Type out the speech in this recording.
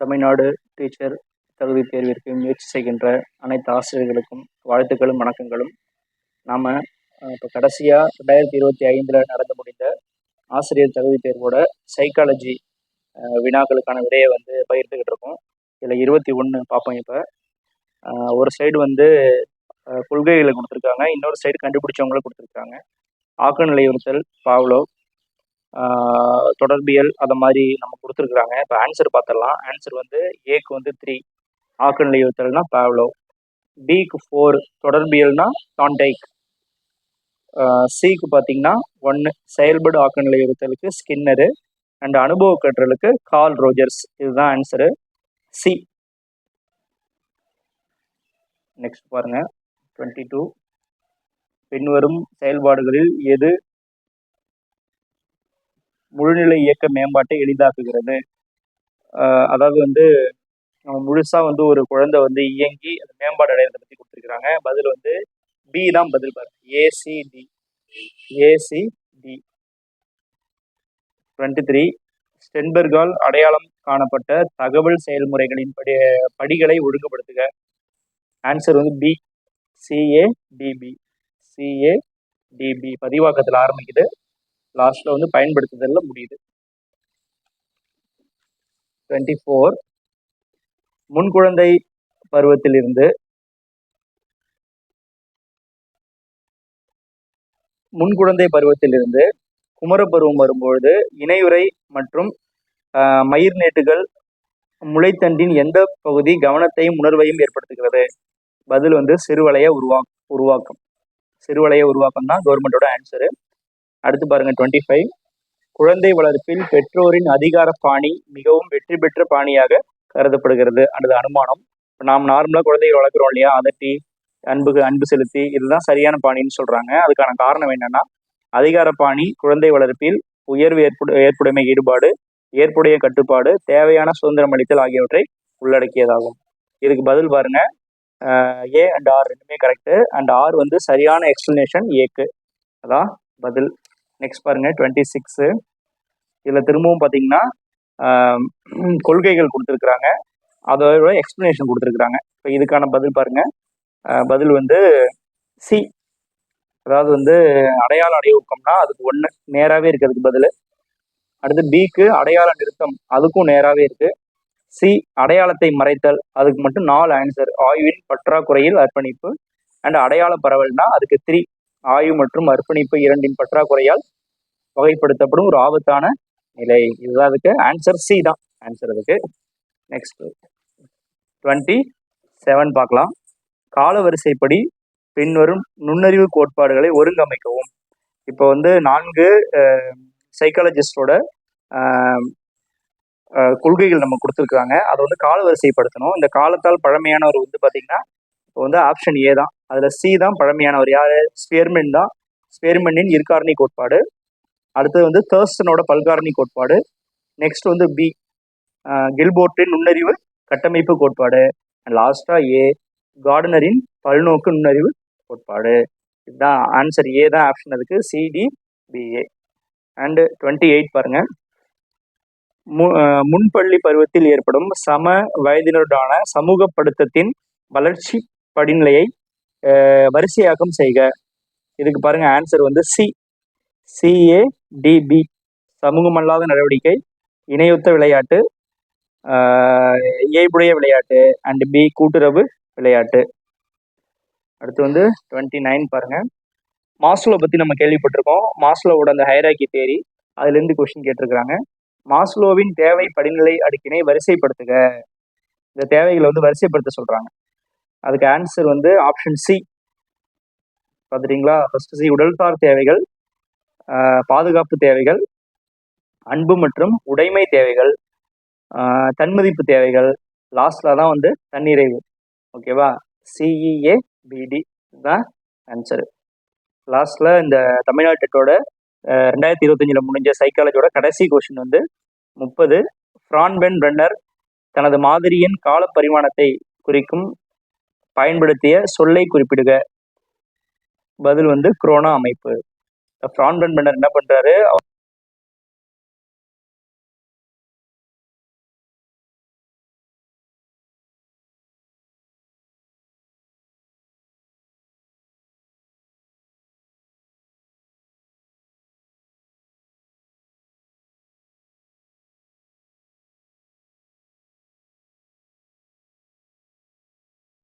Tamil Nadu teacher தகுதி தேர்விற்கு முயற்சி செய்கின்ற அனைத்து ஆசிரியர்களுக்கும் வாழ்த்துக்களும் வணக்கங்களும். நாம் இப்போ கடைசியாக 2025 நடந்து முடிந்த ஆசிரியர் தகுதி தேர்வோட சைக்காலஜி வினாக்களுக்கான விடையை பகிர்ந்துக்கிட்டு இருக்கோம். இதில் 21 பார்ப்போம். இப்போ ஒரு சைடு கொள்கைகளை கொடுத்துருக்காங்க, இன்னொரு சைடு கண்டுபிடிச்சவங்களை கொடுத்துருக்காங்க. ஆக்க நிலையுறுத்தல், பாவ்லோவ், தொடர்பியல், அதை மாதிரி நம்ம கொடுத்துருக்குறாங்க. இப்போ ஆன்சர் பார்த்துடலாம். ஆன்சர் ஏக்கு 3, ஆக்க நிலையுறுத்தல்னா பாவ்லோவ், பிக்கு 4, தொடர்பியல்னா டாண்டைக், சிக்கு பார்த்தீங்கன்னா 1, செயல்படு ஆக்க நிலையுறுத்தலுக்கு ஸ்கின்னரு, அண்ட் அனுபவ கற்றலுக்கு கார்ல் ரோஜர்ஸ். இதுதான் ஆன்சரு, சி. நெக்ஸ்ட் பாருங்க 22. பின்வரும் செயல்பாடுகளில் எது முழுநிலை இயக்க மேம்பாட்டை எளிதாக்குகிறது? அதாவது நம்ம முழுசா ஒரு குழந்தை இயங்கி அந்த மேம்பாடு அடையிறதை பற்றி கொடுத்துருக்குறாங்க. பதில் பி தான் பதில். பாருங்க, ஏசிடி. 23. ஸ்டென்பெர்கால் அடையாளம் காணப்பட்ட தகவல் செயல்முறைகளின் படிகளை ஒழுங்குபடுத்துக. Answer B, சிஏடிபி. பதிவாக்கத்தில் ஆரம்பிக்குது, லாஸ்ட்ல பயன்படுத்துதல்ல முடியுது. 24. முன்குழந்தை பருவத்திலிருந்து குமரப்பருவம் வரும்பொழுது இணையுறை மற்றும் மயிர்நேட்டுகள் முளைத்தண்டின் எந்த பகுதி கவனத்தையும் உணர்வையும் ஏற்படுத்துகிறது? பதில் சிறுவளைய உருவாக்கம். சிறுவளைய உருவாக்கம் தான் கவர்மெண்டோட ஆன்சரு. அடுத்து பாருங்க 25. குழந்தை வளர்ப்பில் பெற்றோரின் அதிகார பாணி மிகவும் வெற்றி பெற்ற பாணியாக கருதப்படுகிறது அல்லது அனுமானம். நாம் நார்மலாக குழந்தைகள் வளர்க்குறோம் இல்லையா, அதட்டி அன்பு செலுத்தி, இதுதான் சரியான பாணின்னு சொல்றாங்க. அதுக்கான காரணம் என்னன்னா, அதிகார பாணி குழந்தை வளர்ப்பில் உயர்வு ஏற்புடைமை ஈடுபாடு, ஏற்புடைய கட்டுப்பாடு, தேவையான சுதந்திரம் அளித்தல் ஆகியவற்றை உள்ளடக்கியதாகும். இதுக்கு பதில் பாருங்க, ஏ அண்ட் ஆர் ரெண்டுமே கரெக்டு. அண்ட் ஆர் சரியான எக்ஸ்பிளனேஷன் ஏக்கு, அதான் பதில். நெக்ஸ்ட் பாருங்க 26. இதில் திரும்பவும் பார்த்தீங்கன்னா கொள்கைகள் கொடுத்துருக்குறாங்க, அதோட எக்ஸ்பிளனேஷன் கொடுத்துருக்குறாங்க. இப்போ இதுக்கான பதில் பாருங்க, பதில் சி. அதாவது அடையாள அடையூக்கம்னா அதுக்கு 1 நேராகவே இருக்கு, அதுக்கு பதில். அடுத்து பிக்கு அடையாள நிறுத்தம், அதுக்கும் நேராகவே இருக்கு. சி அடையாளத்தை மறைத்தல், அதுக்கு மட்டும் 4 ஆன்சர். ஆய்வின் பற்றாக்குறையில் அர்ப்பணிப்பு. அண்ட் அடையாள பரவல்னா அதுக்கு 3. ஆய்வு மற்றும் அர்ப்பணிப்பு இரண்டின் பற்றாக்குறையால் வகைப்படுத்தப்படும் ஒரு ஆபத்தான நிலை. இதுதான் அதுக்கு ஆன்சர், சி தான் ஆன்சர் அதுக்கு. நெக்ஸ்ட் 27 பார்க்கலாம். கால வரிசைப்படி பின்வரும் நுண்ணறிவு கோட்பாடுகளை ஒருங்கமைக்கவும். இப்போ 4 சைக்காலஜிஸ்டோட கொள்கைகள் நம்ம கொடுத்துருக்காங்க. அதை கால வரிசைப்படுத்தணும். இந்த காலத்தால் பழமையானவர் பார்த்தீங்கன்னா இப்போ ஆப்ஷன் ஏ தான். அதில் சி தான் பழமையானவர். யார்? ஸ்பியர்மேன் தான். ஸ்பியர்மேனின் இருகாரணி கோட்பாடு. அடுத்தது தர்ஸ்டனோட பல்காரணி கோட்பாடு. நெக்ஸ்ட் பி, கில்போர்ட்டின் நுண்ணறிவு கட்டமைப்பு கோட்பாடு. லாஸ்டா ஏ, கார்டனரின் பல்நோக்கு நுண்ணறிவு கோட்பாடு. இதுதான் ஆன்சர், ஏ தான் ஆப்ஷன் அதுக்கு, சிடிபிஏ. அண்ட் 28 பாருங்க. முன்பள்ளி பருவத்தில் ஏற்படும் சம வயதினருடான சமூகப்படுத்தத்தின் வளர்ச்சி படிநிலையை வரிசையாக்கம் செய்க. இதுக்கு பாருங்க ஆன்சர் சி, சிஏடிபி. சமூகமல்லாத நடவடிக்கை, இணையொத்த விளையாட்டு, இயல்புடைய விளையாட்டு, அண்ட் பி கூட்டுறவு விளையாட்டு. அடுத்து 29 பாருங்க. மாஸ்லோ பற்றி நம்ம கேள்விப்பட்டிருக்கோம். மாஸ்லோவோட அந்த ஹைரார்கி தியரி, அதுலேருந்து கொஸ்டின் கேட்டிருக்கிறாங்க. மாஸ்லோவின் தேவை படிநிலை அடுக்கினை வரிசைப்படுத்துக. இந்த தேவைகளை வரிசைப்படுத்த சொல்றாங்க. அதுக்கு ஆன்சர் ஆப்ஷன் சி. பார்த்துட்டீங்களா? ஃபர்ஸ்ட் சி, உடல்சார் தேவைகள், பாதுகாப்பு தேவைகள், அன்பு மற்றும் உடைமை தேவைகள், தன்மதிப்பு தேவைகள், லாஸ்ட்ல தான் தன்னிறைவு. ஓகேவா? சிஇஏபிடி தான் ஆன்சரு. லாஸ்ட்ல இந்த தமிழ்நாடு டெட்டோட 2025 முடிஞ்ச சைக்காலஜியோட கடைசி கொஸ்டின் 30. ஃப்ரான்பென் பிரன்னர் தனது மாதிரியின் கால பரிமாணத்தை குறிக்கும் பயன்படுத்திய சொல்லை குறிப்பிடுக. பதில் குரோனா அமைப்பு. ஃப்ரான்பென் பிரன்னர் என்ன பண்றாரு?